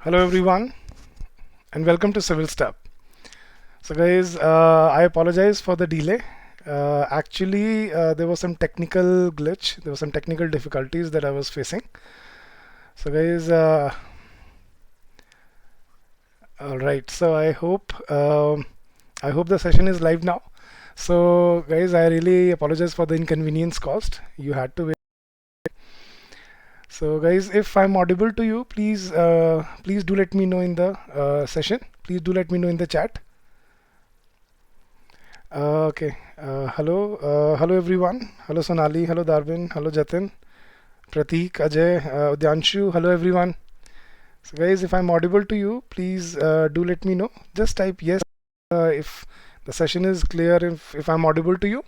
Hello everyone and welcome to CivilsTap. So guys, I apologize for the delay. Actually, there was some technical glitch. There were some technical difficulties that I was facing. So guys, all right. So I hope the session is live now. So guys, I really apologize for the inconvenience caused. You had to wait. So guys, if I'm audible to you, please do let me know in the session. Please do let me know in the chat. Okay. Hello everyone. Hello Sonali. Hello Darwin. Hello Jatin. Prateek, Ajay, Udyanshu. Hello everyone. So guys, if I'm audible to you, please do let me know. Just type yes if the session is clear. If I'm audible to you.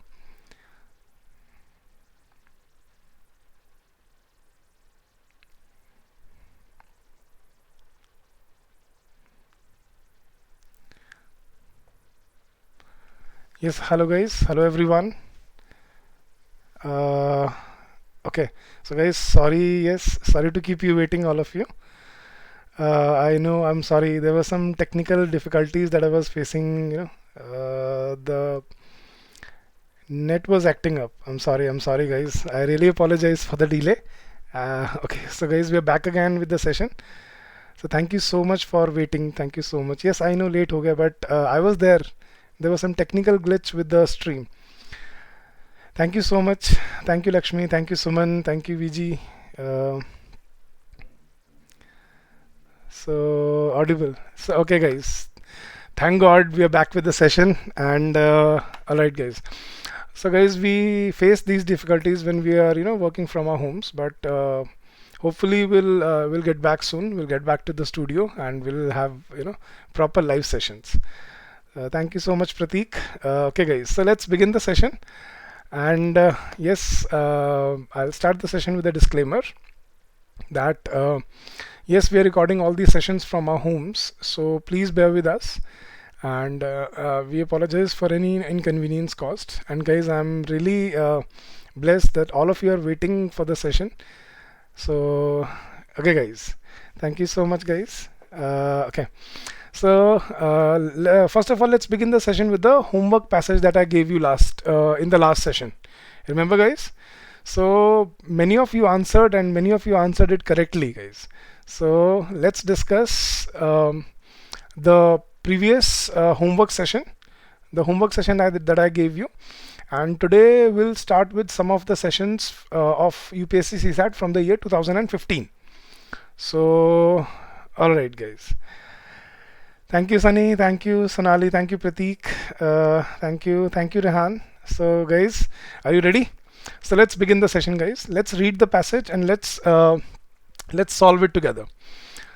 Yes. Hello guys. Hello everyone. Uh, okay. So guys, sorry. Yes, sorry to keep you waiting, all of you. I know, I'm sorry. There were some technical difficulties that I was facing. The net was acting up. I'm sorry, guys. I really apologize for the delay. Okay, so guys, we are back again with the session. So thank you so much for waiting. Thank you so much. Yes, I know late ho gaya, but I was there. There was some technical glitch with the stream. Thank you so much. Thank you, Lakshmi. Thank you, Suman. Thank you, VG. Uh, so audible. So okay, guys. Thank God we are back with the session. And all right, guys. So guys, we face these difficulties when we are, working from our homes, but hopefully we'll get back soon. We'll get back to the studio and we'll have, proper live sessions. Thank you so much, Prateek. Okay, guys. So let's begin the session. And yes, I'll start the session with a disclaimer that yes, we are recording all these sessions from our homes, so please bear with us. And we apologize for any inconvenience caused. And guys, I'm really blessed that all of you are waiting for the session. So okay, guys, thank you so much, guys. Okay, so first of all, let's begin the session with the homework passage that I gave you in the last session. Remember, guys? So many of you answered, and many of you answered it correctly, guys. So let's discuss the previous homework session, the homework session that I gave you. And today we'll start with some of the sessions of UPSC CSAT from the year 2015. So, all right, guys. Thank you, Sunny. Thank you, Sonali. Thank you, Prateek. Thank you, Rehan. So, guys, are you ready? So let's begin the session, guys. Let's read the passage and let's solve it together.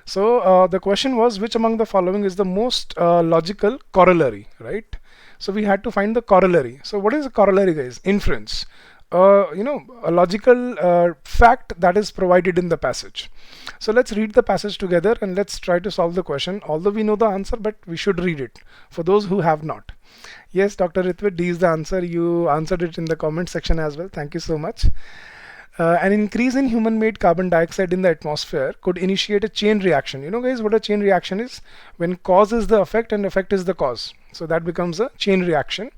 So the question was, which among the following is the most logical corollary, right? So we had to find the corollary. So what is a corollary, guys? Inference. A logical fact that is provided in the passage. So let's read the passage together and let's try to solve the question. Although we know the answer, but we should read it for those who have not. Yes, Dr. Ritwit, D is the answer. You answered it in the comment section as well. Thank you so much. An increase in human-made carbon dioxide in the atmosphere could initiate a chain reaction. You know, guys, what a chain reaction is? When cause is the effect and effect is the cause. So that becomes a chain reaction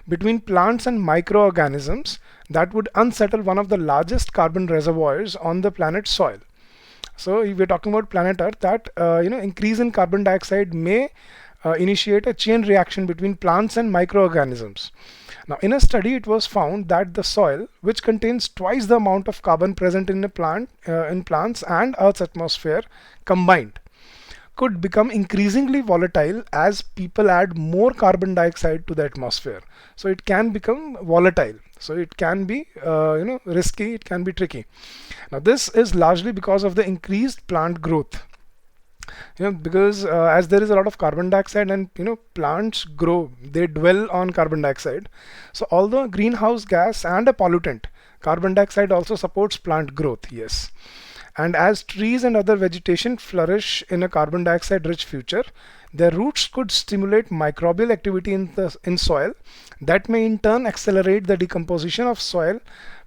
between plants and microorganisms that would unsettle one of the largest carbon reservoirs on the planet's soil. So if we're talking about planet Earth, that increase in carbon dioxide may initiate a chain reaction between plants and microorganisms. Now, in a study, it was found that the soil, which contains twice the amount of carbon present in plants and Earth's atmosphere combined, could become increasingly volatile as people add more carbon dioxide to the atmosphere. So it can become volatile. So it can be, risky. It can be tricky. Now, this is largely because of the increased plant growth. Because as there is a lot of carbon dioxide and plants grow, they dwell on carbon dioxide. So although a greenhouse gas and a pollutant, carbon dioxide also supports plant growth. Yes. And as trees and other vegetation flourish in a carbon dioxide rich future, their roots could stimulate microbial activity in soil that may in turn accelerate the decomposition of soil,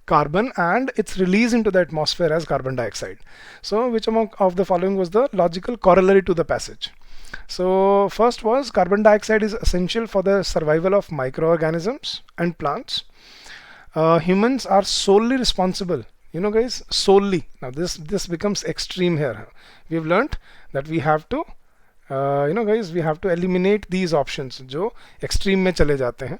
carbon and it's released into the atmosphere as carbon dioxide. So which among of the following was the logical corollary to the passage? So first was carbon dioxide is essential for the survival of microorganisms and plants. Humans are solely responsible, guys, solely. Now this becomes extreme here. We've learnt that we have to guys, we have to eliminate these options जो extreme में चले जाते हैं.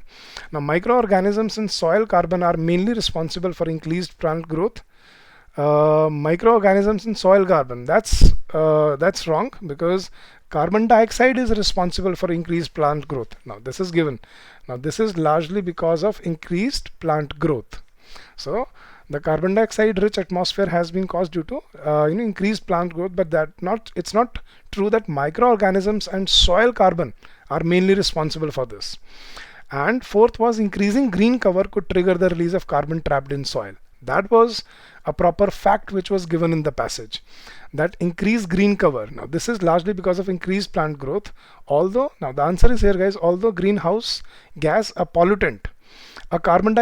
Now microorganisms in soil carbon are mainly responsible for increased plant growth. Microorganisms in soil carbon, that's wrong, because carbon dioxide is responsible for increased plant growth. Now this is given. Now this is largely because of increased plant growth. So the carbon dioxide rich atmosphere has been caused due to increased plant growth, but it's not true that microorganisms and soil carbon are mainly responsible for this. And fourth was increasing green cover could trigger the release of carbon trapped in soil. That was a proper fact which was given in the passage, that increased green cover. Now this is largely because of increased plant growth, although now the answer is here, guys, although greenhouse gas a pollutant, carbon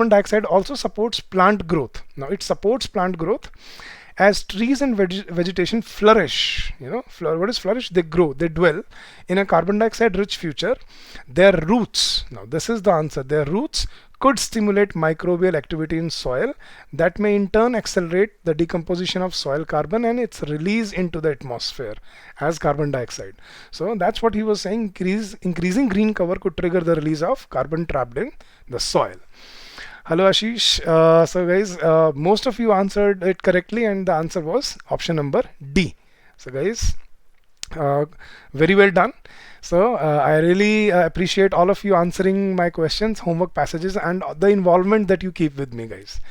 dioxide also supports plant growth. Now it supports plant growth as trees and vegetation flourish. What is flourish? They grow, they dwell in a carbon dioxide rich future. Their roots, now this is the answer, their roots could stimulate microbial activity in soil that may in turn accelerate the decomposition of soil carbon and its release into the atmosphere as carbon dioxide. So that's what he was saying, increasing green cover could trigger the release of carbon trapped in the soil. Hello Ashish. So guys, most of you answered it correctly and the answer was option number D. So guys, very well done. So I really appreciate all of you answering my questions, homework passages, and the involvement that you keep with me, guys.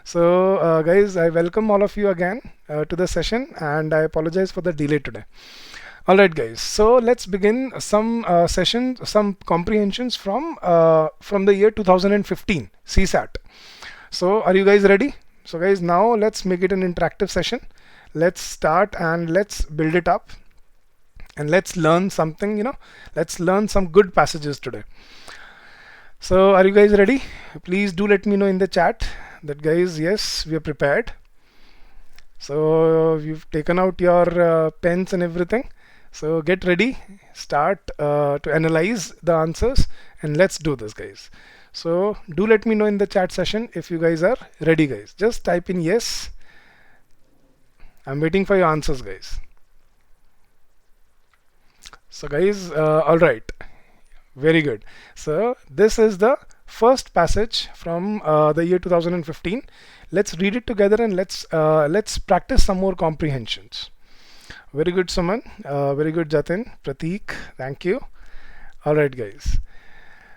So guys, I welcome all of you again to the session, and I apologize for the delay today. Alright guys, so let's begin some some comprehensions from the year 2015 CSAT. So are you guys ready? So guys, now let's make it an interactive session. Let's start and let's build it up. And let's learn something, let's learn some good passages today. So are you guys ready? Please do let me know in the chat that, guys, yes, we are prepared. So you've taken out your pens and everything. So get ready, start to analyze the answers, and let's do this, guys. So do let me know in the chat session if you guys are ready, guys. Just type in yes. I'm waiting for your answers, guys. So guys, all right, very good. So this is the first passage from the year 2015. Let's read it together and let's practice some more comprehensions. Very good, Suman. Very good, Jatin. Prateek, thank you. All right, guys.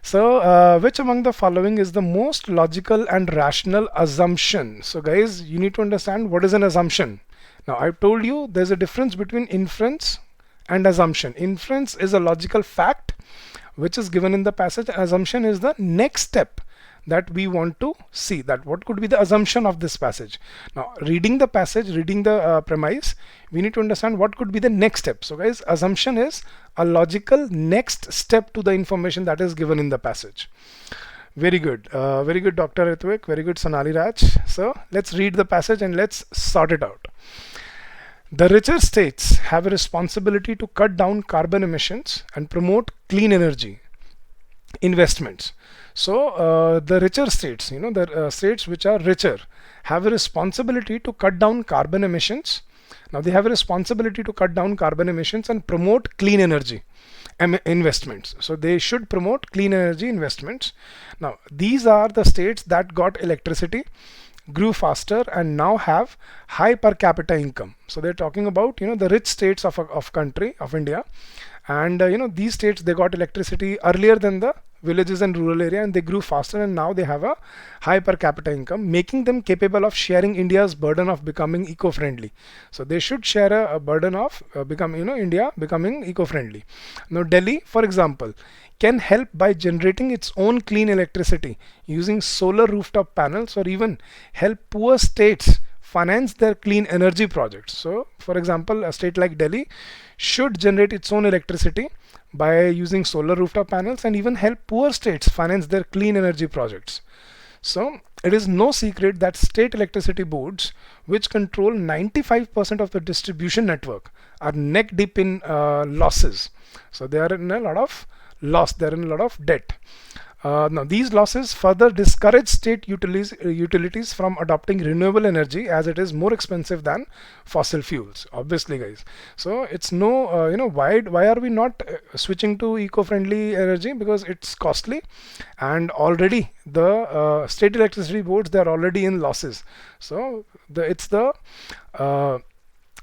So which among the following is the most logical and rational assumption? So guys, you need to understand what is an assumption. Now I've told you there's a difference between inference and assumption. Inference is a logical fact which is given in the passage. Assumption is the next step that we want to see, that what could be the assumption of this passage. Now reading the passage, reading the premise, we need to understand what could be the next step. So guys, assumption is a logical next step to the information that is given in the passage. Very good, Dr. Ritvik, very good, Sonali Raj. So let's read the passage and let's sort it out. The richer states have a responsibility to cut down carbon emissions and promote clean energy investments. So the richer states, the states which are richer have a responsibility to cut down carbon emissions. Now they have a responsibility to cut down carbon emissions and promote clean energy investments. So they should promote clean energy investments. Now these are the states that got electricity, grew faster, and now have high per capita income. So they're talking about the rich states of country of India, and these states, they got electricity earlier than the villages and rural area, and they grew faster, and now they have a high per capita income, making them capable of sharing India's burden of becoming eco-friendly. So they should share a burden of India becoming eco-friendly. Now Delhi, for example, can help by generating its own clean electricity using solar rooftop panels, or even help poor states finance their clean energy projects. So for example, a state like Delhi should generate its own electricity by using solar rooftop panels and even help poor states finance their clean energy projects. So it is no secret that state electricity boards, which control 95% of the distribution network, are neck deep in losses. So they are in a lot of loss, they are in a lot of debt. Now, these losses further discourage state utilities from adopting renewable energy, as it is more expensive than fossil fuels, obviously, guys. So it's no, why are we not switching to eco-friendly energy? Because it's costly, and already the state electricity boards, they are already in losses. So it's the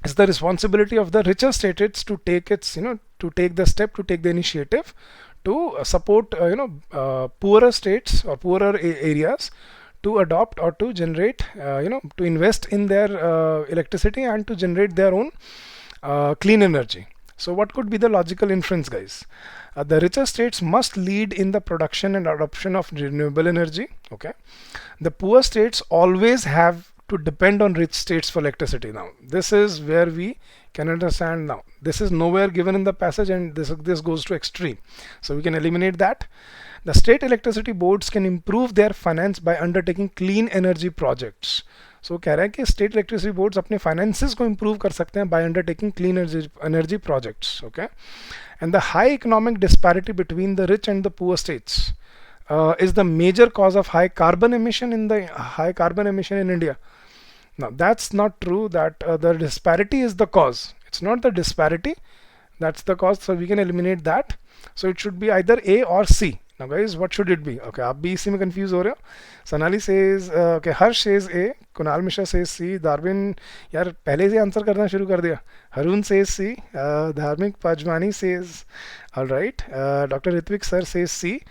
responsibility of the richer states to take to take the step, to take the initiative to support poorer states or poorer areas to adopt or to generate to invest in their electricity and to generate their own clean energy. So what could be the logical inference, guys? The richer states must lead in the production and adoption of renewable energy. Okay, the poor states always have to depend on rich states for electricity. Now this is where we can understand. Now this is nowhere given in the passage, and this goes to extreme, so we can eliminate that. The state electricity boards can improve their finance by undertaking clean energy projects. So कह रहा है कि state electricity boards अपने finances को improve कर सकते हैं by undertaking clean energy projects. Okay, and the high economic disparity between the rich and the poor states is the major cause of high carbon emission in India. Now that's not true, that the disparity is the cause. It's not the disparity that's the cause, so we can eliminate that. So it should be either A or C. Now guys, what should it be? Okay, आप भी इसी में confuse हो रहे हो. Sonali says okay, Harsh says A, Kunal Mishra says C, Darwin यार पहले से आंसर करना शुरू कर दिया. Harun says C, Dharmik Pajmani says alright, Dr. Ritvik sir says C.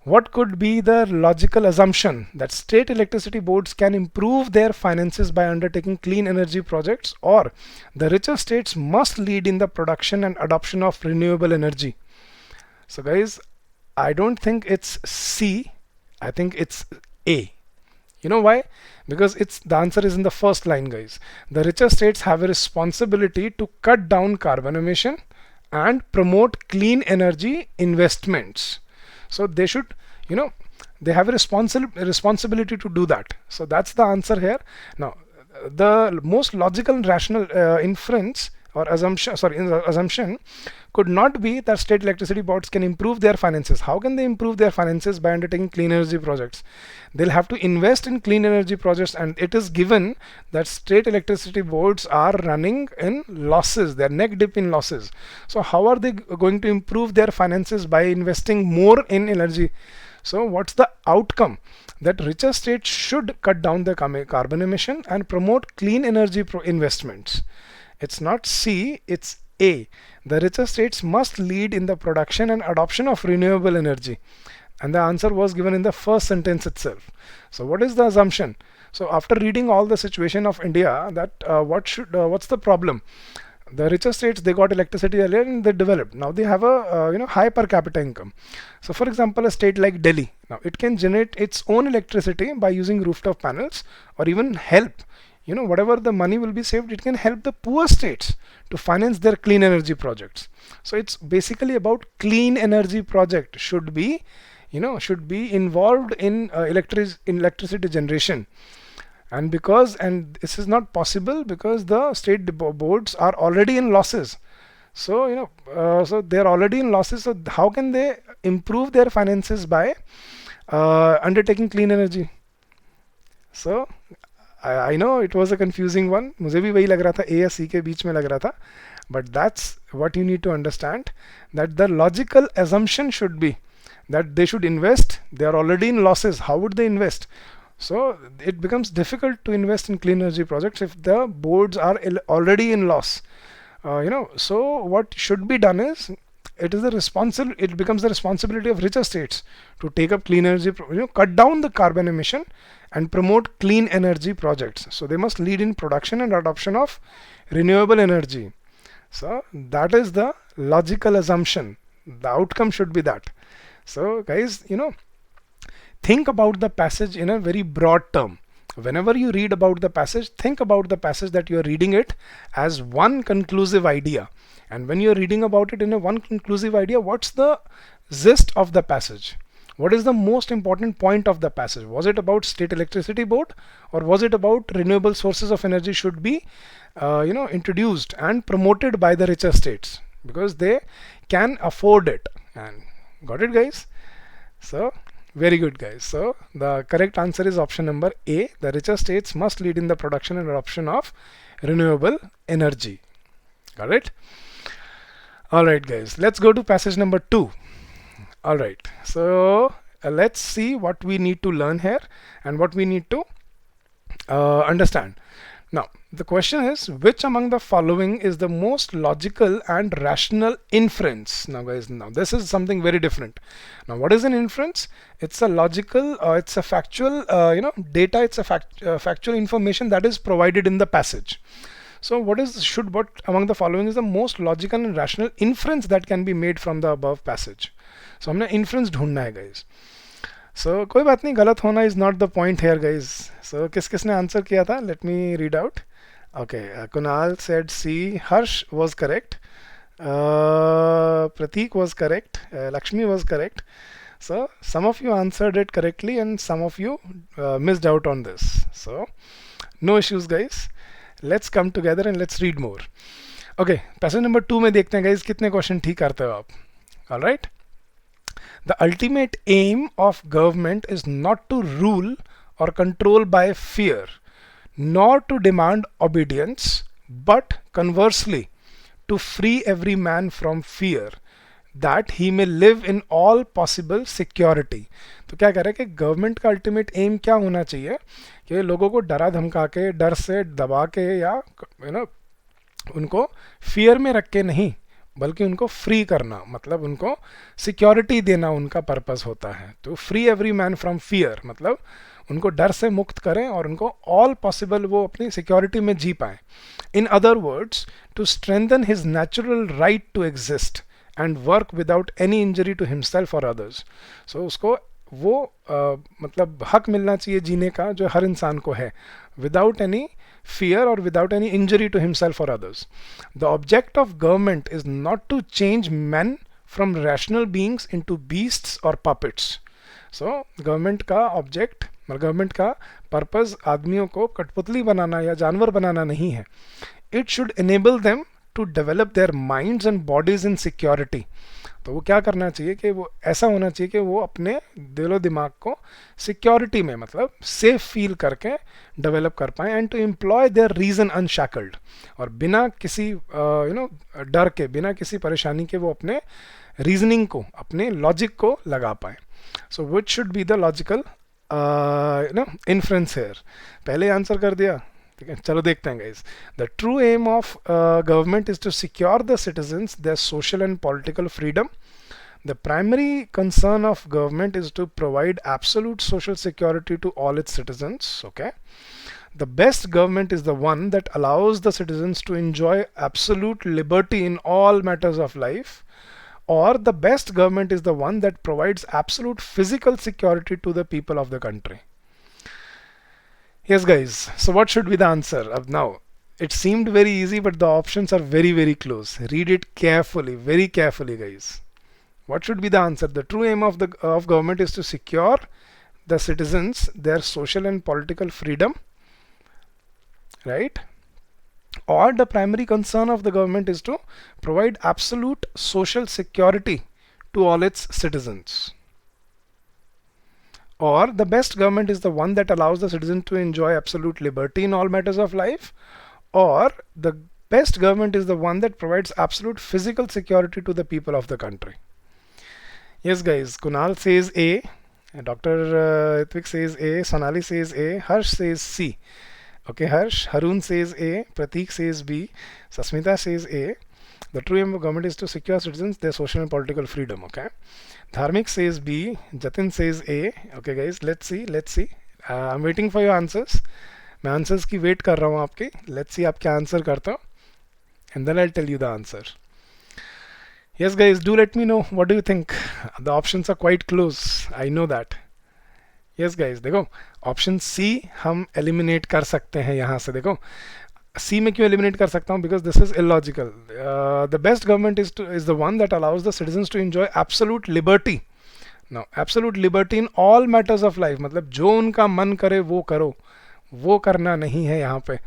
What could be the logical assumption? That state electricity boards can improve their finances by undertaking clean energy projects, or the richer states must lead in the production and adoption of renewable energy. So guys, I don't think it's C, I think it's A. You know why? Because the answer is in the first line, guys. The richer states have a responsibility to cut down carbon emission and promote clean energy investments. So they should, they have a responsibility to do that. So that's the answer here. Now, the most logical and rational inference or assumption could not be that state electricity boards can improve their finances. How can they improve their finances? By undertaking clean energy projects. They'll have to invest in clean energy projects, and it is given that state electricity boards are running in losses. They're neck deep in losses. So how are they going to improve their finances? By investing more in energy. So what's the outcome? That richer states should cut down the carbon emission and promote clean energy investments. It's not C, it's A. The richer states must lead in the production and adoption of renewable energy. And the answer was given in the first sentence itself. So what is the assumption? So after reading all the situation of India, that what's the problem? The richer states, they got electricity earlier and they developed. Now they have a high per capita income. So for example, a state like Delhi, now it can generate its own electricity by using rooftop panels, or even help. Whatever the money will be saved, it can help the poor states to finance their clean energy projects. So it's basically about clean energy project should be involved in electricity generation. And this is not possible because the state boards are already in losses. So so they're already in losses. So how can they improve their finances by undertaking clean energy? So I know it was a confusing one. मुझे भी वही लग रहा था, A या C के बीच में लग रहा था. But that's what you need to understand, that the logical assumption should be that they should invest. They are already in losses. How would they invest? So it becomes difficult to invest in clean energy projects if the boards are already in loss. So what should be done is, it becomes the responsibility of richer states to take up clean energy, cut down the carbon emission and promote clean energy projects. So they must lead in production and adoption of renewable energy. So that is the logical assumption. The outcome should be that. So guys, think about the passage in a very broad term. Whenever you read about the passage, think about the passage that you are reading it as one conclusive idea. And when you're reading about it in a one conclusive idea, what's the gist of the passage? what is the most important point of the passage? Was it about state electricity board, or was it about renewable sources of energy should be introduced and promoted by the richer states because they can afford it? And got it, guys? So very good, guys. So the correct answer is option number A. The richer states must lead in the production and adoption of renewable energy. Got it? All right, guys, let's go to passage number 2. All right, so let's see what we need to learn here and what we need to understand. Now, the question is, which among the following is the most logical and rational inference? Now, guys, now this is something very different. Now, what is an inference? It's a logical, it's a factual, data. It's a factual information that is provided in the passage. So, what among the following is the most logical and rational inference that can be made from the above passage? So, हमने inference ढूंढना है, guys. So, कोई बात नहीं, गलत होना is not the point here, guys. So, किसने answer किया था? Let me read out. Okay, Kunal said C. Harsh was correct. Prateek was correct. Lakshmi was correct. So, some of you answered it correctly and some of you missed out on this. So, no issues, guys. Let's come together and let's read more. Okay, passage number 2 में देखते हैं, guys, कितने question ठीक करते हो आप. All right. The ultimate aim of government is not to rule or control by fear, nor to demand obedience, but conversely, to free every man from fear, that he may live in all possible security. तो क्या कह रहा है कि government का ultimate aim क्या होना चाहिए कि लोगों को डरा धमका के, डर से दबा के, या उनको फियर में रख के नहीं, बल्कि उनको फ्री करना, मतलब उनको सिक्योरिटी देना उनका पर्पस होता है. तो free every man from fear मतलब उनको डर से मुक्त करें और उनको ऑल पॉसिबल वो अपनी सिक्योरिटी में जी पाएं. In other words, to strengthen his natural right to exist and work without any injury to himself और अदर्स. सो उसको वो मतलब हक मिलना चाहिए जीने का जो हर इंसान को है, without any fear or without any injury to himself or others. The object of government is not to change men from rational beings into beasts or puppets. So government का object, government का purpose आदमियों को कठपुतली बनाना या जानवर बनाना नहीं है. It should enable them to develop their minds and bodies in security. तो वो क्या करना चाहिए कि वो ऐसा होना चाहिए कि वो अपने दिलो दिमाग को सिक्योरिटी में मतलब सेफ फील करके डेवलप कर पाएँ and to employ their reason unshackled, और बिना किसी डर के, बिना किसी परेशानी के वो अपने रीजनिंग को, अपने लॉजिक को लगा पाएँ. So which should be the logical inference here. पहले आंसर कर दिया, ठीक है, चलो देखते हैं, guys. The true aim of government is to secure the citizens their social and political freedom. The primary concern of government is to provide absolute social security to all its citizens. Okay. The best government is the one that allows the citizens to enjoy absolute liberty in all matters of life, or the best government is the one that provides absolute physical security to the people of the country. Yes, guys. So what should be the answer? Now, it seemed very easy, but the options are very, very close. Read it carefully, very carefully, guys. What should be the answer? The true aim of government is to secure the citizens their social and political freedom, right? Or the primary concern of the government is to provide absolute social security to all its citizens. Or the best government is the one that allows the citizen to enjoy absolute liberty in all matters of life. Or the best government is the one that provides absolute physical security to the people of the country. Yes, guys, Kunal says A, Dr. Ithwik says A, Sonali says A, Harsh says C. Okay, Harsh. Harun says A, Prateek says B, Sasmita says A. The true aim of government is to secure citizens their social and political freedom. Okay. Dharmik says B, Jatin says A. Okay, guys, let's see. I'm waiting for your answers. मैं answers की wait कर रहा हूँ आपके. Let's see आप क्या answer करते हो, and then I'll tell you the answer. Yes, guys, do let me know what do you think. The options are quite close, I know that. Yes, guys, देखो option C हम eliminate कर सकते हैं यहाँ से. देखो सी में क्यों एलिमिनेट कर सकता हूँ? Because this is illogical. The best government is the one that allows the citizens to enjoy absolute liberty. Now absolute liberty in all matters of life, मतलब जो उनका मन करे वो करो, वो करना नहीं है यहाँ पे।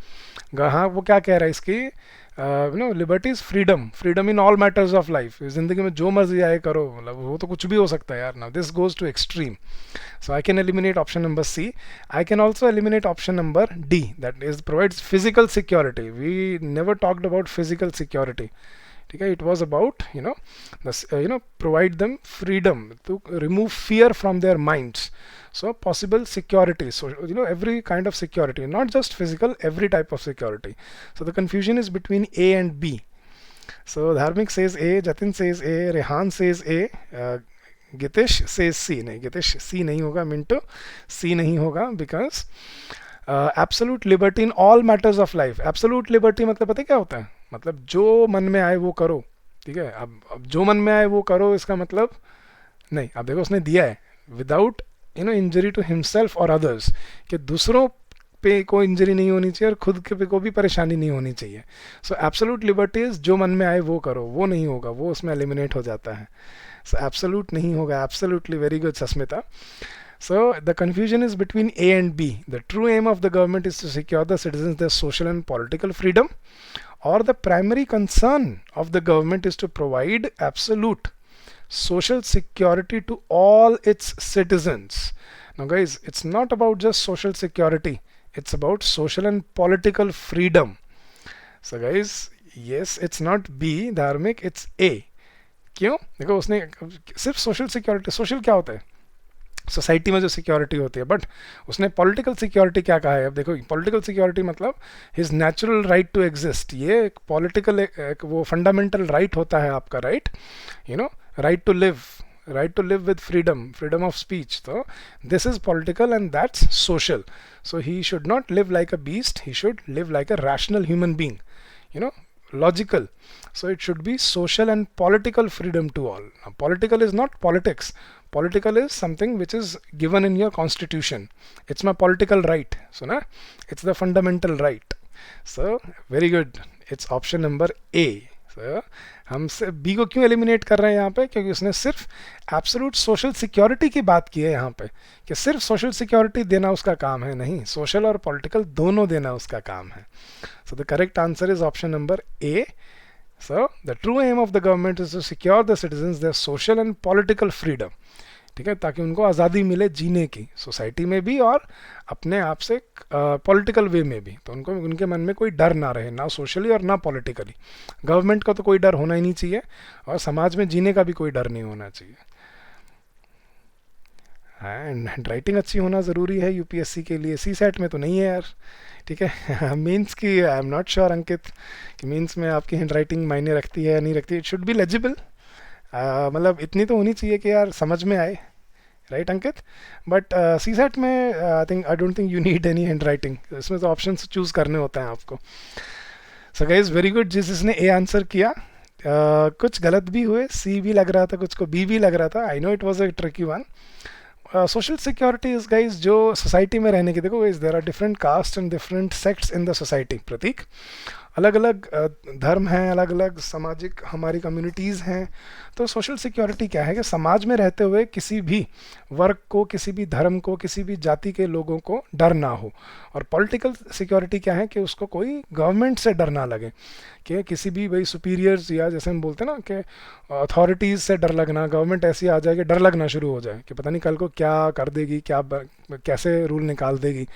हाँ, वो क्या कह रहा है इसकी, liberty is freedom, freedom in all matters of life, जिंदगी में जो मर्जी आए करो, मतलब वो तो कुछ भी हो सकता है यार। Now this goes to extreme, so I can eliminate option number C. I can also eliminate option number D, that is provides physical security. We never talked about physical security. ठीक है, it was about provide them freedom to remove fear from their minds. So possible security, so every kind of security, not just physical, every type of security. So the confusion is between A and B. So Dharmik says A, Jatin says A, Rehan says A, Gitesh says C. नहीं, Gitesh C नहीं होगा, Minto C नहीं होगा, because absolute liberty in all matters of life. Absolute liberty मतलब पता है क्या होता है, मतलब जो मन में आए वो करो। ठीक है, अब जो मन में आए वो करो इसका मतलब नहीं, अब देखो उसने दिया है विदाउट इंजरी टू हिमसेल्फ और अदर्स, कि दूसरों पे कोई इंजरी नहीं होनी चाहिए और खुद के पे को भी परेशानी नहीं होनी चाहिए। सो एब्सोल्यूट लिबर्टी इज जो मन में आए वो करो, वो नहीं होगा, वो उसमें एलिमिनेट हो जाता है। So absolute नहीं होगा, absolutely very good Sasmita. So the confusion is between A and B. The true aim of the government is to secure the citizens their social and political freedom, or the primary concern of the government is to provide absolute social security to all its citizens. Now guys, it's not about just social security, it's about social and political freedom. So guys, yes, it's not B, Dharmik, it's A. क्यों? देखो उसने सिर्फ social security, social क्या होता है, society में जो security होती है, बट उसने पॉलिटिकल सिक्योरिटी क्या कहा है। अब देखो पॉलिटिकल सिक्योरिटी मतलब his natural right to exist, ये एक पॉलिटिकल एक वो फंडामेंटल राइट होता है आपका, right, right to live, right to live with freedom, freedom of speech. So this is political and that's social. So he should not live like a beast, he should live like a rational human being, logical. So it should be social and political freedom to all. Now, political is not politics. Political is something which is given in your constitution. It's my political right. So na, it's the fundamental right. So very good. It's option number A. So हम से B को क्यों eliminate कर रहे हैं यहाँ पे, क्योंकि उसने सिर्फ एब्सोल्यूट सोशल सिक्योरिटी की बात की है यहाँ पे, कि सिर्फ सोशल सिक्योरिटी देना उसका काम है, नहीं, सोशल और पॉलिटिकल दोनों देना उसका काम है। So the correct answer is option number A. So the true aim of the government is to secure the citizens their social and political freedom. ठीक है, ताकि उनको आज़ादी मिले जीने की, सोसाइटी में भी और अपने आप से पॉलिटिकल वे में भी, तो उनको उनके मन में कोई डर ना रहे, ना सोशली और ना पॉलिटिकली। गवर्नमेंट का तो कोई डर होना ही नहीं चाहिए और समाज में जीने का भी कोई डर नहीं होना चाहिए। एंड हैंड राइटिंग अच्छी होना ज़रूरी है यूपीएससी के लिए, सीसैट में तो नहीं है यार। ठीक है, मीन्स की आई एम नॉट श्योर अंकित कि मीन्स में आपकी हैंड राइटिंग मायने रखती है या नहीं रखती। इट शुड बी लेजिबल, मतलब इतनी तो होनी चाहिए कि यार समझ में आए, राइट अंकित। बट सीसैट में I don't think you need any hand writing, इसमें तो ऑप्शन चूज़ करने होते हैं आपको। सो गाइस वेरी गुड, जिसने ए आंसर किया। कुछ गलत भी हुए, सी भी लग रहा था, कुछ को बी भी लग रहा था। I know it was a tricky one. Social security is guys जो सोसाइटी में रहने की, देखो guys there are different caste and different sects in the society. Prateek, अलग अलग धर्म हैं, अलग अलग सामाजिक हमारी कम्युनिटीज़ हैं। तो सोशल सिक्योरिटी क्या है कि समाज में रहते हुए किसी भी वर्ग को, किसी भी धर्म को, किसी भी जाति के लोगों को डर ना हो। और पॉलिटिकल सिक्योरिटी क्या है कि उसको कोई गवर्नमेंट से डर ना लगे, कि किसी भी भाई सुपीरियर्स या जैसे हम बोलते हैं ना कि अथॉरिटीज़ से डर लगना, गवर्नमेंट ऐसी आ जाए कि डर लगना शुरू हो जाए कि पता नहीं कल को क्या कर देगी, कैसे रूल निकाल देगी।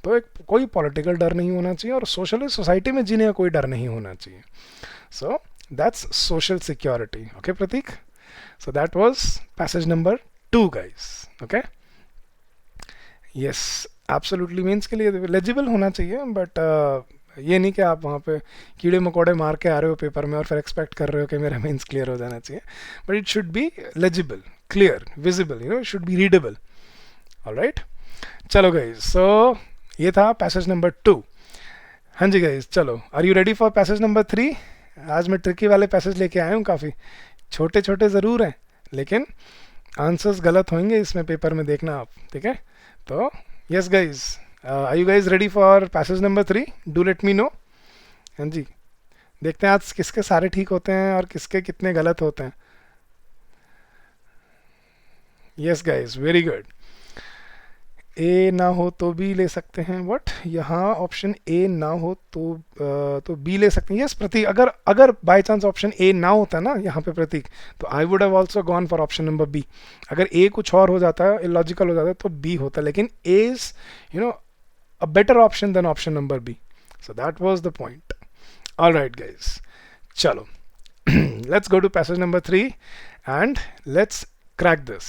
तो एक कोई पॉलिटिकल डर नहीं होना चाहिए और सोशली सोसाइटी में जीने का कोई डर नहीं होना चाहिए। So that's social security. Okay Pratik, so that was passage number 2 guys. Okay, yes, absolutely means के लिए लेजिबल होना चाहिए, बट ये नहीं कि आप वहाँ पे कीड़े मकोड़े मार के आ रहे हो पेपर में और फिर एक्सपेक्ट कर रहे हो कि मेरा मीन्स क्लियर हो जाना चाहिए। But it should be legible, clear, visible, it should be readable. Alright, चलो गाइज, सो ये था पैसेज नंबर 2। हाँ जी गाइज, चलो, are you ready for passage number 3? आज मैं ट्रिकी वाले पैसेज लेके आया हूँ, काफ़ी छोटे छोटे ज़रूर हैं लेकिन आंसर्स गलत होंगे इसमें पेपर में, देखना आप। ठीक है, तो yes guys, are you guys ready for passage number 3? Do let me know. हाँ जी, देखते हैं आज किसके सारे ठीक होते हैं और किसके कितने गलत होते हैं। Yes guys, very good. A ना हो तो बी ले सकते हैं, व्हाट, यहाँ ऑप्शन ए ना हो तो बी ले सकते हैं। यस प्रतीक, अगर अगर बाय चांस ऑप्शन ए ना होता ना यहाँ पे प्रतीक, तो I would have also gone for option number B. अगर ए कुछ और हो जाता, इलॉजिकल हो जाता, तो बी होता, लेकिन A is you know a better option than option number B. So that was the point. Alright guys, चलो let's go to passage number 3 and let's crack this.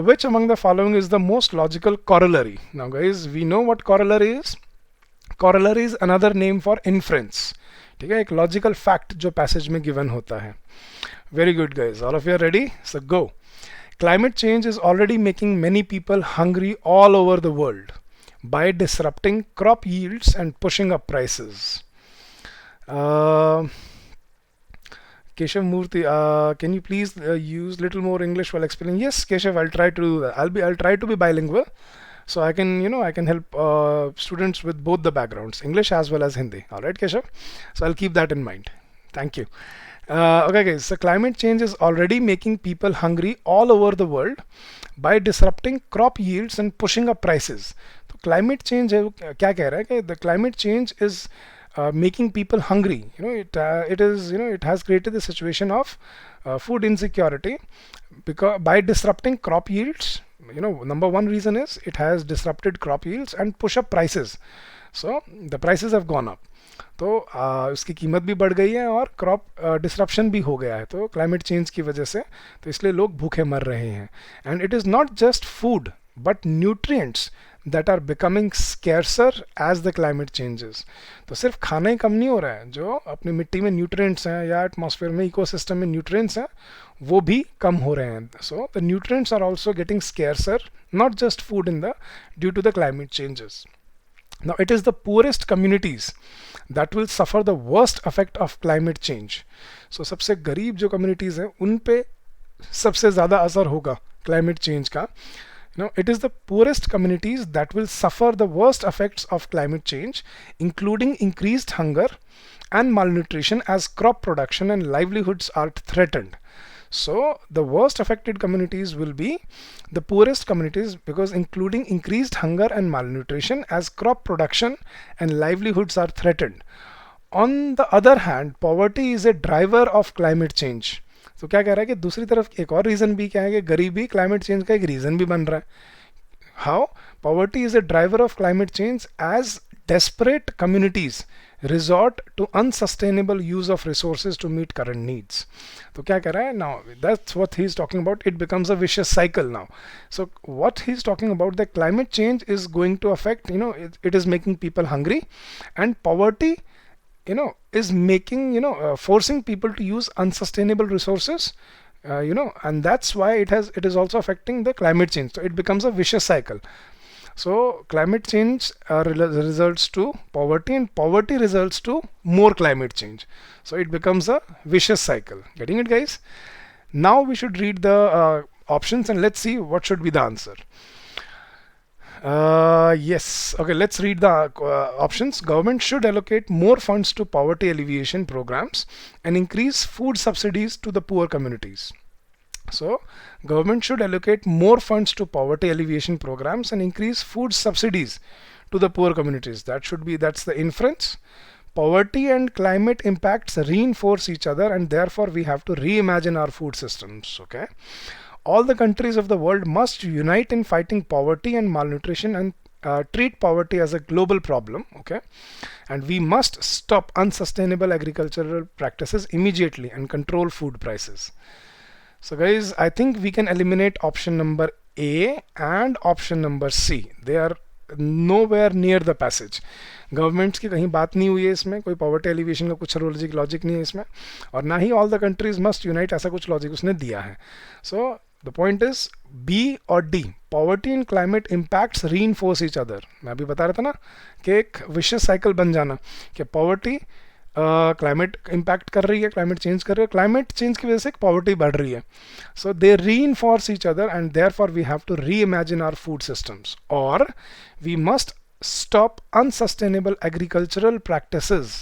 Which among the following is the most logical corollary? Now guys, we know what corollary is. Corollary is another name for inference. ठीक है, एक logical fact जो passage में given होता है. Very good guys, all of you are ready? So go. Climate change is already making many people hungry all over the world by disrupting crop yields and pushing up prices. Keshav Murthy, can you please use little more English while explaining? Yes, Keshav, I'll try to do that. I'll try to be bilingual, so I can I can help students with both the backgrounds, English as well as Hindi. All right, Keshav. So I'll keep that in mind. Thank you. Okay, guys. So climate change is already making people hungry all over the world by disrupting crop yields and pushing up prices. So climate change क्या कह रहा है कि the climate change is making people hungry. It has created the situation of food insecurity because by disrupting crop yields. Number one reason is it has disrupted crop yields and push up prices. So the prices have gone up. तो उसकी कीमत भी बढ़ गई है और crop disruption भी हो गया है, तो क्लाइमेट चेंज की वजह से, तो इसलिए लोग भूखे मर रहे हैं। And it is not just food but nutrients that are becoming scarcer as the climate changes. तो सिर्फ खाना ही कम नहीं हो रहा है, जो अपनी मिट्टी में न्यूट्रिएंट्स हैं या एटमॉस्फेयर में इकोसिस्टम में न्यूट्रिएंट्स हैं वो भी कम हो रहे हैं. So the nutrients are also getting scarcer, not just food in the due to the climate changes. Now it is the poorest communities that will suffer the worst effect of climate change. So सबसे गरीब जो communities हैं उन पे सबसे ज़्यादा असर होगा climate change का. It is the poorest communities that will suffer the worst effects of climate change, including increased hunger and malnutrition as crop production and livelihoods are threatened. So the worst affected communities will be the poorest communities, because including increased hunger and malnutrition as crop production and livelihoods are threatened. On the other hand, poverty is a driver of climate change. तो क्या कह रहा है कि दूसरी तरफ एक और रीज़न भी क्या है कि गरीबी क्लाइमेट चेंज का एक रीज़न भी बन रहा है. How? Poverty is a driver of climate change as desperate communities resort to unsustainable use of resources to meet current needs. तो क्या कह रहा है? Now that's what he's talking about. It becomes a vicious cycle now. So what he's talking about, the climate change is going to affect, it is making people hungry, and poverty is making forcing people to use unsustainable resources, and that's why it is also affecting the climate change. So it becomes a vicious cycle. So climate change results to poverty, and poverty results to more climate change. So it becomes a vicious cycle. Getting it, guys? Now we should read the options and let's see what should be the answer. Yes. Okay, let's read the options. Government should allocate more funds to poverty alleviation programs and increase food subsidies to the poor communities. So government should allocate more funds to poverty alleviation programs and increase food subsidies to the poor communities. That's the inference. Poverty and climate impacts reinforce each other, and therefore we have to reimagine our food systems. Okay. All the countries of the world must unite in fighting poverty and malnutrition and treat poverty as a global problem. Okay, and we must stop unsustainable agricultural practices immediately and control food prices. So guys, I think we can eliminate option number A and option number C. They are nowhere near the passage. Governments की कहीं बात नहीं हुई है इसमें, कोई poverty alleviation का कुछ लॉजिक नहीं है इसमें, और ना ही all the countries must unite ऐसा कुछ लॉजिक उसने दिया है. So the point is B और D, poverty and climate impacts reinforce each other. मैं अभी बता रहा था ना कि एक विशियस साइकिल बन जाना, कि पॉवर्टी क्लाइमेट इम्पैक्ट कर रही है, क्लाइमेट चेंज कर रही है, क्लाइमेट चेंज की वजह से पॉवर्टी बढ़ रही है. So they reinforce each other, and therefore we have to reimagine our food systems, और we must stop unsustainable agricultural practices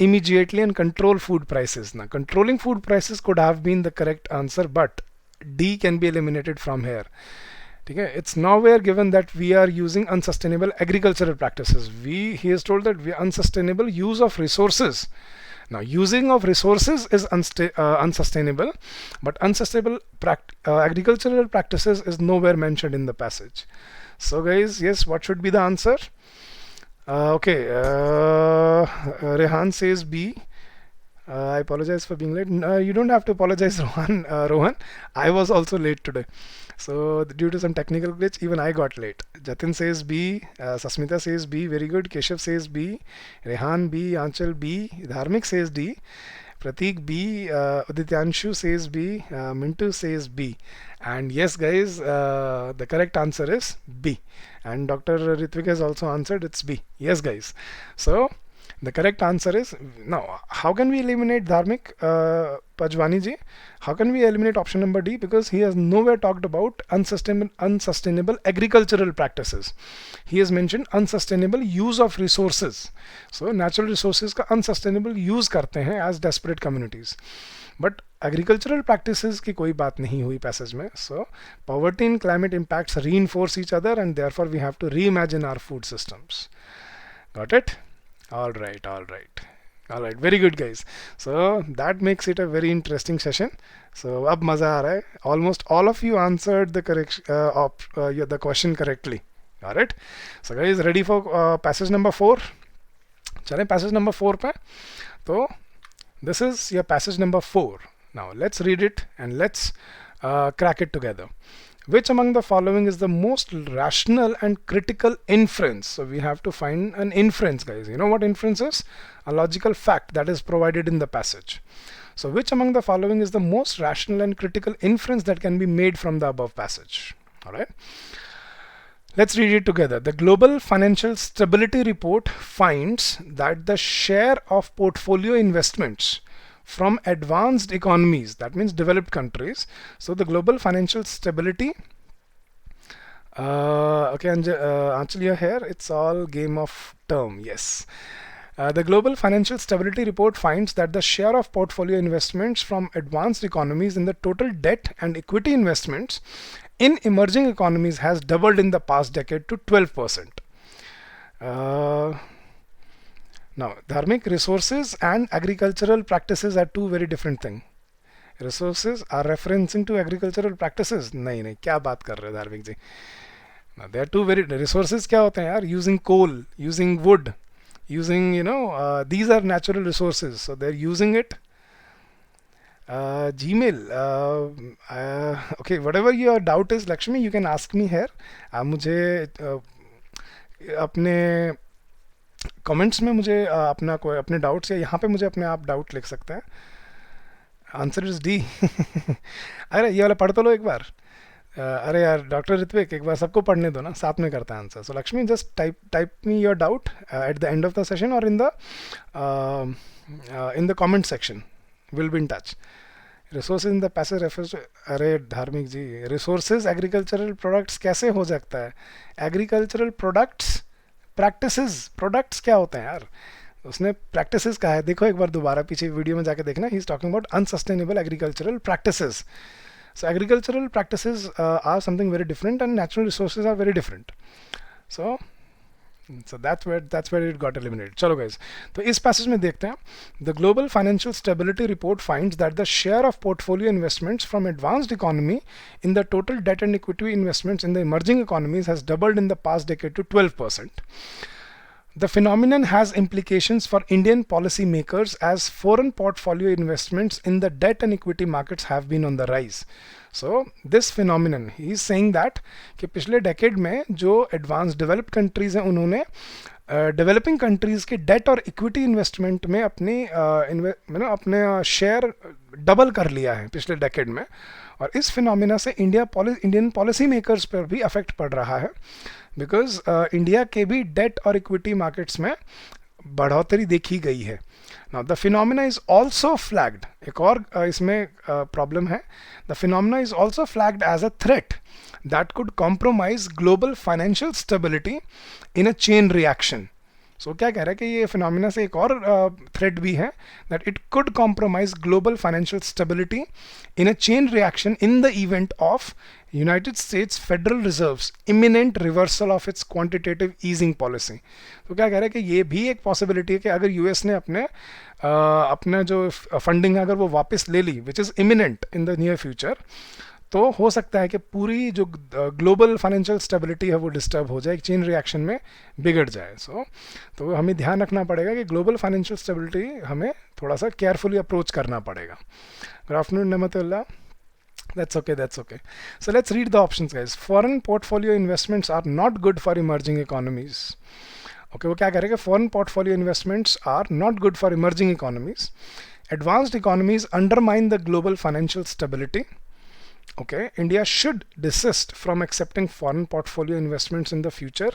immediately and control food prices. Now, controlling food prices could have been the correct answer, but D can be eliminated from here. Okay, it's nowhere given that we are using unsustainable agricultural practices. He has told that we are unsustainable use of resources. Now, using of resources is unsustainable, but unsustainable agricultural practices is nowhere mentioned in the passage. So, guys, yes, what should be the answer? Rehan says B. I apologize for being late. You don't have to apologize, Rohan. I was also late today. So due to some technical glitch, even I got late. Jatin says B. Sasmita says B. Very good. Keshav says B. Rehan B. Anchal B. Dharmik says D. Pratik B. Udityanshu says B. Mintu says B. And yes, guys, the correct answer is B. And Dr. Ritvik has also answered it's B. Yes, guys. So the correct answer is, now how can we eliminate Dharmik Pajwani ji? How can we eliminate option number D? Because he has nowhere talked about unsustainable agricultural practices. He has mentioned unsustainable use of resources. So natural resources का unsustainable use करते हैं as desperate communities. But agricultural practices की कोई बात नहीं हुई passage में. So poverty and climate impacts reinforce each other, and therefore we have to reimagine our food systems. Got it? All right. Very good, guys. So that makes it a very interesting session. So ab maza aa raha hai. Almost all of you answered the the question correctly. All right. So guys, ready for passage number 4? Chale passage number 4 pe. So this is your passage number 4. Now let's read it and let's crack it together. Which among the following is the most rational and critical inference? So we have to find an inference, guys. You know what inference is? A logical fact that is provided in the passage. So which among the following is the most rational and critical inference that can be made from the above passage? All right. Let's read it together. The Global Financial Stability Report finds that the share of portfolio investments from advanced economies, that means developed countries. So the global financial stability, Anjali, you're here. It's all game of term. Yes. The Global Financial Stability Report finds that the share of portfolio investments from advanced economies in the total debt and equity investments in emerging economies has doubled in the past decade to 12%. Now, dharmic resources and agricultural practices are two very different things. Resources are referencing to agricultural practices. नहीं, क्या बात कर रहे हो धार्मिक जी? Now, they are two very resources. क्या होते हैं यार? Using coal, using wood, using these are natural resources. So they're using it. Gmail. Okay, whatever your doubt is, Lakshmi, you can ask me here. मुझे अपने comments में मुझे अपने doubts या यहाँ पे मुझे अपने आप डाउट लिख सकते हैं. Answer is D. अरे ये वाला पढ़ तो लो एक बार. अरे यार डॉक्टर ऋत्विक, एक बार सबको पढ़ने दो ना, साथ में करते हैं answer. So Lakshmi, just type me your doubt at the end of the session और in the comment section. Will be in touch. Resources in the passage refers. अरे धार्मिक जी, रिसोर्सेज एग्रीकल्चरल प्रोडक्ट्स कैसे हो सकता है? एग्रीकल्चरल प्रोडक्ट्स, प्रैक्टिसेस, प्रोडक्ट्स क्या होते हैं यार? उसने प्रैक्टिसेस कहा है. देखो एक बार दोबारा पीछे वीडियो में जाके देखना. He is talking about unsustainable agricultural practices. So agricultural practices are something very different, and natural resources are very different. So that's where it got eliminated. चलो guys, तो इस passage में देखते हैं. The Global Financial Stability Report finds that the share of portfolio investments from advanced economy in the total debt and equity investments in the emerging economies has doubled in the past decade to 12%. The phenomenon has implications for Indian policy makers as foreign portfolio investments in the debt and equity markets have been on the rise. So this phenomenon, he is saying that कि पिछले decade में जो advanced developed countries हैं, उन्होंने developing countries के date और equity investment में अपने शेयर डबल कर लिया है पिछले डेकेड में. और इस फिनोमिना से इंडियन पॉलिसी मेकर्स पर भी अफेक्ट पड़ रहा है, बिकॉज इंडिया के भी डेट और इक्विटी मार्केट्स में बढ़ोतरी देखी गई है. Now the phenomena is also flagged, एक और इसमें प्रॉब्लम है. The phenomena is also flagged as a threat that could compromise global financial stability in a chain reaction. सो क्या कह रहा है कि ये फिनोमिना से एक और थ्रेट भी है, that it could compromise global financial stability in a chain reaction in the event of United States Federal Reserve's imminent reversal of its quantitative easing policy. तो क्या कह रहे हैं कि ये भी एक पॉसिबिलिटी है कि अगर यूएस ने अपना जो फंडिंग है अगर वो वापस ले ली, which is imminent in the near future, तो हो सकता है कि पूरी जो ग्लोबल फाइनेंशियल स्टेबिलिटी है वो डिस्टर्ब हो जाए, एक चेन रिएक्शन में बिगड़ जाए. तो हमें ध्यान रखना पड़ेगा कि ग्लोबल फाइनेंशियल स्टेबिलिटी हमें थोड़ा सा केयरफुली अप्रोच करना पड़ेगा. Good afternoon, Namatullah. That's okay, that's okay. So let's read the options, guys. Foreign portfolio investments are not good for emerging economies. Okay, वो क्या करेगा? Foreign portfolio investments are not good for emerging economies. Advanced economies undermine the global financial stability. Okay, India should desist from accepting foreign portfolio investments in the future.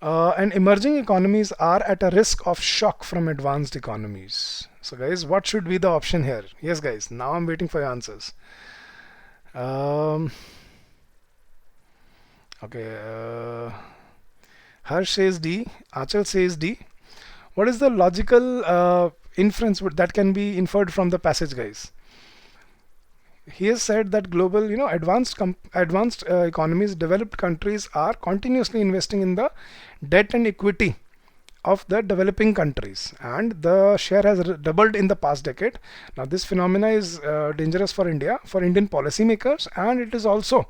And emerging economies are at a risk of shock from advanced economies. So guys, what should be the option here? Yes guys, now I'm waiting for your answers. Okay, Harsh says D, Achal says D. What is the logical inference that can be inferred from the passage, guys? He has said that global, advanced economies, developed countries are continuously investing in the debt and equity of the developing countries, and the share has doubled in the past decade. Now this phenomena is dangerous for India, for Indian policymakers, and it is also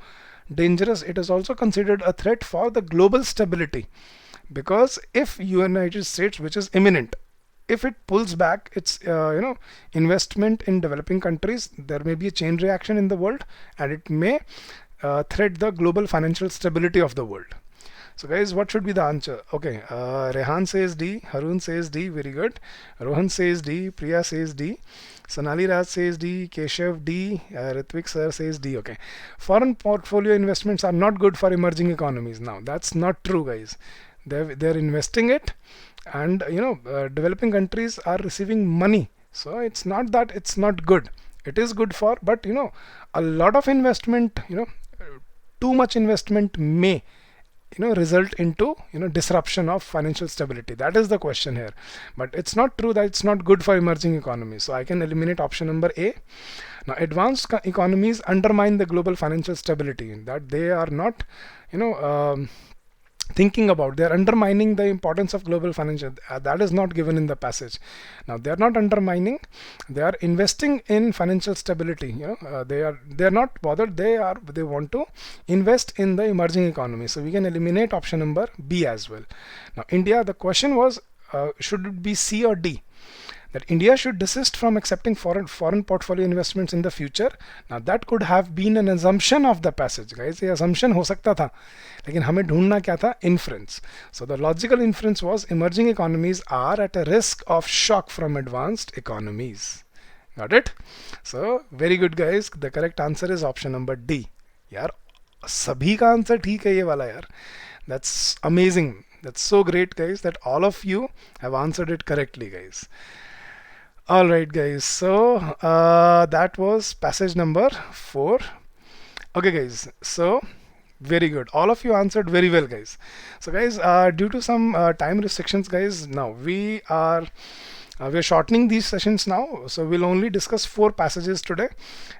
dangerous. It is also considered a threat for the global stability, because if United States, which is imminent, if it pulls back its investment in developing countries, there may be a chain reaction in the world, and it may threat the global financial stability of the world. So guys, what should be the answer? Okay, Rehan says D, Harun says D, very good. Rohan says D, Priya says D, Sonali Raj says D, Keshav D, Ritvik sir says D. Okay, foreign portfolio investments are not good for emerging economies. Now that's not true, guys. They're investing it, and developing countries are receiving money, so it's not that it's not good. It is good for, but a lot of investment, too much investment may result into disruption of financial stability. That is the question here, but it's not true that it's not good for emerging economies. So I can eliminate option number A. Now advanced economies undermine the global financial stability, that they are not thinking about, they are undermining the importance of global financial, that is not given in the passage. Now they are not undermining, they are investing in financial stability. They are not bothered, they want to invest in the emerging economy. So we can eliminate option number B as well. Now India, the question was should it be C or D? That India should desist from accepting foreign portfolio investments in the future. Now that could have been an assumption of the passage, guys. ये assumption हो सकता था, लेकिन हमें ढूंढना क्या था? Inference. So the logical inference was emerging economies are at a risk of shock from advanced economies. Got it? So very good, guys. The correct answer is option number D. यार सभी का आंसर ठीक है ये वाला यार. That's amazing. That's so great, guys, that all of you have answered it correctly, guys. Alright guys, so that was passage number 4. Okay guys, so very good, all of you answered very well, guys. So guys, due to some time restrictions, guys, now we are shortening these sessions now, so we'll only discuss 4 passages today,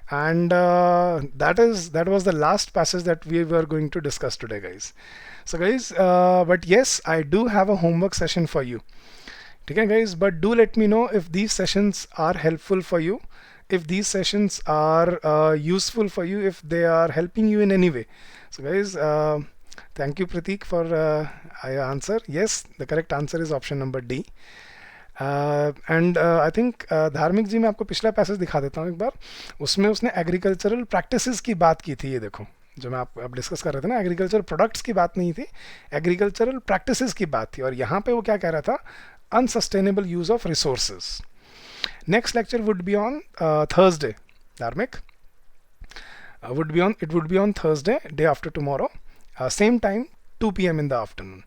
and that was the last passage that we were going to discuss today, guys. So guys, but yes, I do have a homework session for you. Okay guys, but do let me know if these sessions are helpful for you, if these sessions are useful for you, if they are helping you in any way. So guys, thank you Pratik for your answer. Yes, the correct answer is option number D. And I think धार्मिक जी, मैं आपको पिछला passage दिखा देता हूँ एक बार. उसमें उसने एग्रीकल्चरल प्रैक्टिसेस की बात की थी. ये देखो, जो मैं आप डिस्कस कर रहे थे ना, एग्रीकल्चर प्रोडक्ट्स की बात नहीं थी, एग्रीकल्चरल प्रैक्टिसेस की बात थी. और यहाँ पे वो क्या कह रहा था? Unsustainable use of resources. Next lecture would be on Thursday. Dharmik, it would be on Thursday, day after tomorrow, same time, 2 p.m. in the afternoon.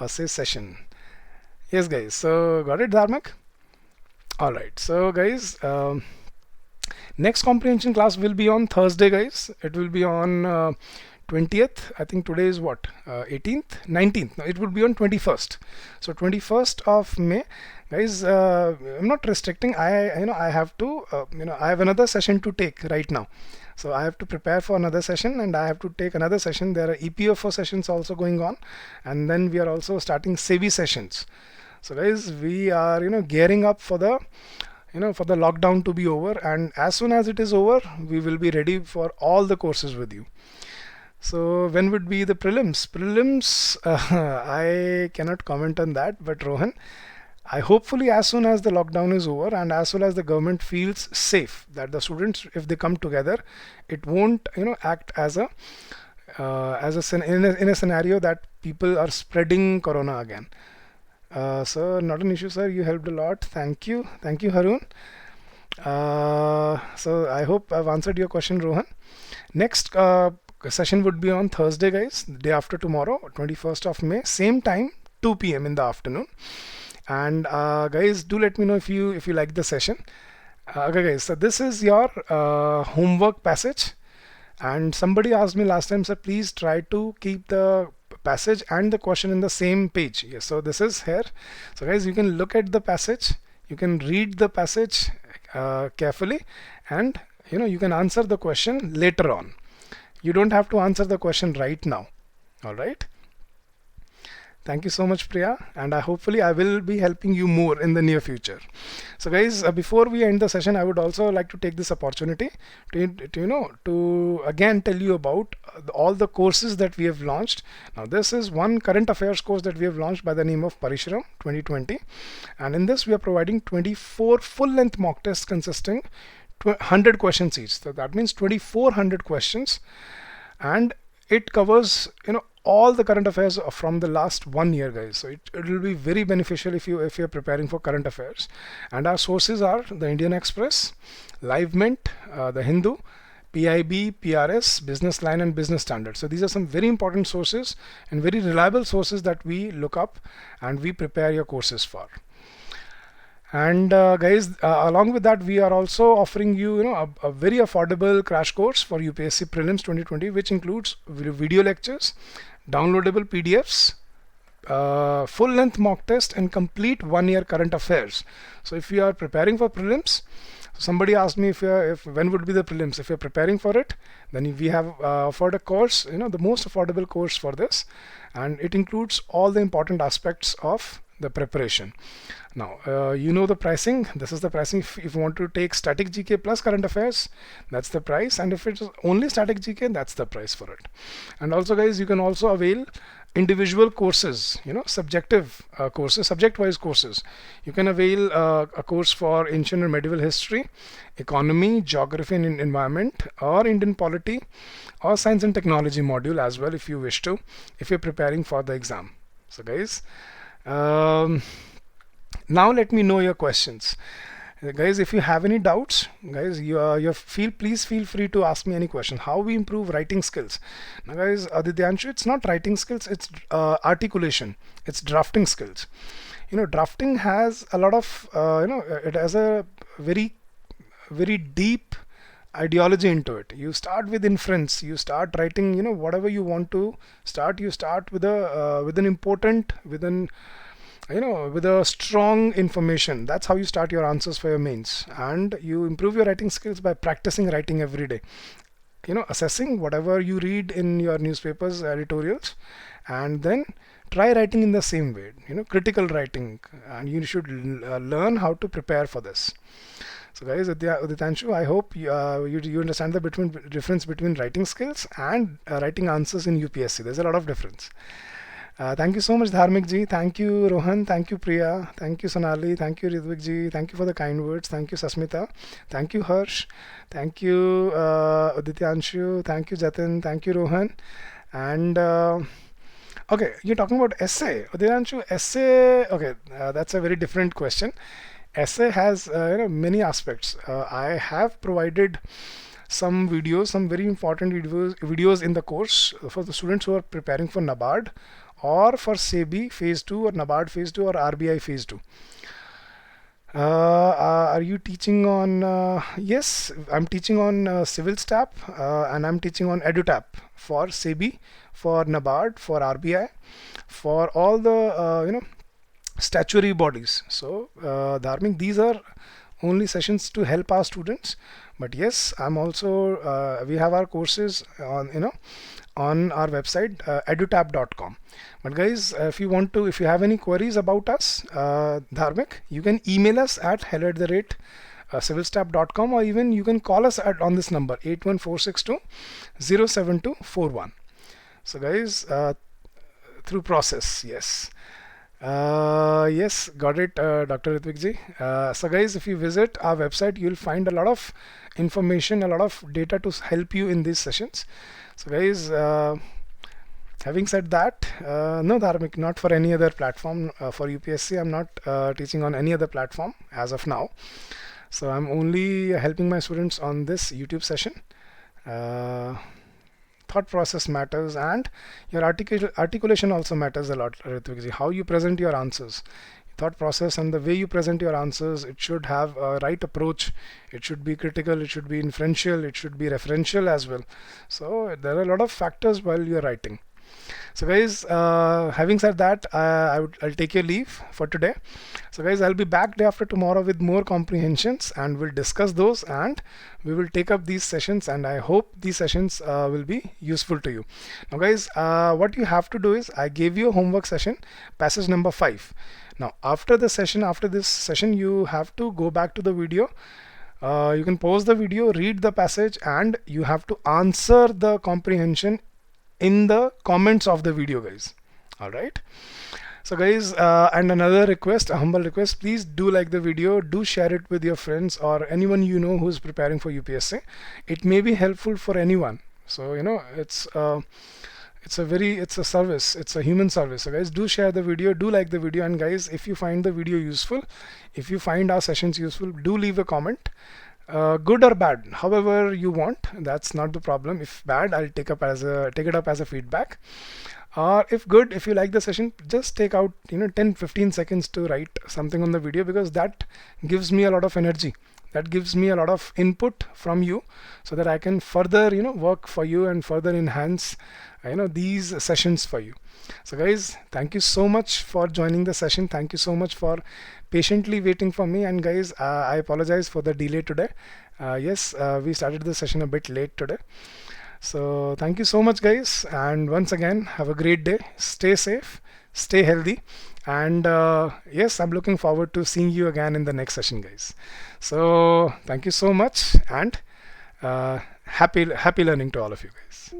Say session. Yes guys, so got it, Dharmik? Alright, so guys, next comprehension class will be on Thursday, guys. It will be on 20th. I think today is what, 18th, 19th. No, it would be on 21st. So 21st of May, guys. I'm not restricting. I have to I have another session to take right now. So I have to prepare for another session, and I have to take another session. There are EPFO sessions also going on, and then we are also starting SEBI sessions. So guys, we are gearing up for the for the lockdown to be over, and as soon as it is over, we will be ready for all the courses with you. So when would be the prelims? I cannot comment on that, but Rohan, I hopefully as soon as the lockdown is over and as soon as the government feels safe that the students, if they come together, it won't act as a in a scenario that people are spreading corona again. So not an issue, sir. You helped a lot. Thank you, Harun. So I hope I've answered your question, Rohan. Next session would be on Thursday, guys, the day after tomorrow, 21st of May, same time, 2 p.m. in the afternoon. And guys, do let me know if you like the session. Okay guys, so this is your homework passage, and somebody asked me last time, sir, please try to keep the passage and the question in the same page. Yes, so this is here. So guys, you can look at the passage, you can read the passage carefully, and you can answer the question later on. You don't have to answer the question right now. All right. Thank you so much, Priya, and hopefully I will be helping you more in the near future. So guys, before we end the session, I would also like to take this opportunity to again tell you about all the courses that we have launched. Now this is one current affairs course that we have launched by the name of Parishram 2020, and in this we are providing 24 full-length mock tests consisting 100 questions each. So that means 2400 questions, and it covers all the current affairs from the last 1 year, guys. So it will be very beneficial if you're preparing for current affairs. And our sources are the Indian Express, Live Mint, the Hindu, PIB, PRS, Business Line, and Business Standard. So these are some very important sources and very reliable sources that we look up and we prepare your courses for. And guys, along with that, we are also offering you a very affordable crash course for UPSC Prelims 2020, which includes video lectures, downloadable PDFs, full-length mock test, and complete 1 year current affairs. So if you are preparing for prelims, somebody asked me if when would be the prelims. If you're preparing for it, then we have offered a course, the most affordable course for this, and it includes all the important aspects of the preparation. Now the pricing. This is the pricing. If you want to take static GK plus current affairs, that's the price, and if it's only static GK, that's the price for it. And also guys, you can also avail individual courses, subjective courses, subject-wise courses. You can avail a course for ancient and medieval history, economy, geography and environment, or Indian polity, or science and technology module as well, if you wish to, if you're preparing for the exam. So guys, now let me know your questions. Guys, if you have any doubts, guys, please feel free to ask me any question. How we improve writing skills? Now guys, Adityanshu, it's not writing skills, it's articulation, it's drafting skills. Drafting has a lot of it has a very deep ideology into it. You start with inference, you start writing whatever you want to start. You start with a strong information. That's how you start your answers for your mains, and you improve your writing skills by practicing writing every day, assessing whatever you read in your newspapers, editorials, and then try writing in the same way, critical writing, and you should learn how to prepare for this. So guys, Aditanshu, I hope you understand the difference between writing skills and writing answers in UPSC. There's a lot of difference. Thank you so much, Dharmik ji. Thank you, Rohan. Thank you, Priya. Thank you, Sonali. Thank you, Ridvik ji. Thank you for the kind words. Thank you, Sasmita. Thank you, Harsh. Thank you, Adityanshu. Thank you, Jatin. Thank you, Rohan. And okay, you're talking about essay. Adityanshu, essay. Okay, that's a very different question. Essay has many aspects. I have provided some videos, some very important videos in the course for the students who are preparing for NABARD or for SEBI phase 2 or NABARD phase 2 or RBI phase 2. Are you teaching on? Yes, I'm teaching on CivilsTap, and I'm teaching on EduTap for SEBI, for NABARD, for RBI, for all the statutory bodies. So, Dharmik, these are only sessions to help our students. But yes, I'm also we have our courses on on our website edutap.com. But guys, if you have any queries about us, Dharmik, you can email us at hello@civilstap.com, or even you can call us on this number 81462 07241. So guys, through process, yes. Yes, got it, Dr. Ritvik ji. So guys, if you visit our website, you'll find a lot of information, a lot of data to help you in these sessions. So guys, having said that, no, Dharmik, not for any other platform. For UPSC, I'm not teaching on any other platform as of now. So I'm only helping my students on this YouTube session. Thought process matters, and your articulation also matters a lot, Ritvik. How you present your answers, thought process, and the way you present your answers, it should have a right approach. It should be critical, it should be inferential, it should be referential as well. So there are a lot of factors while you're writing. So guys, having said that, I'll take your leave for today. So guys, I'll be back day after tomorrow with more comprehensions, and we'll discuss those, and we will take up these sessions, and I hope these sessions will be useful to you. Now guys, what you have to do is, I gave you a homework session, passage number 5. Now after this session, you have to go back to the video. You can pause the video, read the passage, and you have to answer the comprehension in the comments of the video, guys. All right. So guys, and another request, a humble request, please do like the video, do share it with your friends or anyone you know who's preparing for UPSC. It may be helpful for anyone. So it's a service, it's a human service. So guys, do share the video, do like the video, and guys, if you find the video useful, if you find our sessions useful, do leave a comment. Good or bad, however you want, that's not the problem. If bad, I'll take it up as a feedback. Or if good, if you like the session, just take out 10-15 seconds to write something on the video, because that gives me a lot of energy, that gives me a lot of input from you, so that I can further work for you and further enhance these sessions for you. So guys, thank you so much for joining the session. Thank you so much for patiently waiting for me. And guys, I apologize for the delay today. Yes, we started the session a bit late today. So thank you so much, guys, and once again, have a great day. Stay safe, stay healthy, and yes, I'm looking forward to seeing you again in the next session, guys. So thank you so much, and happy learning to all of you guys.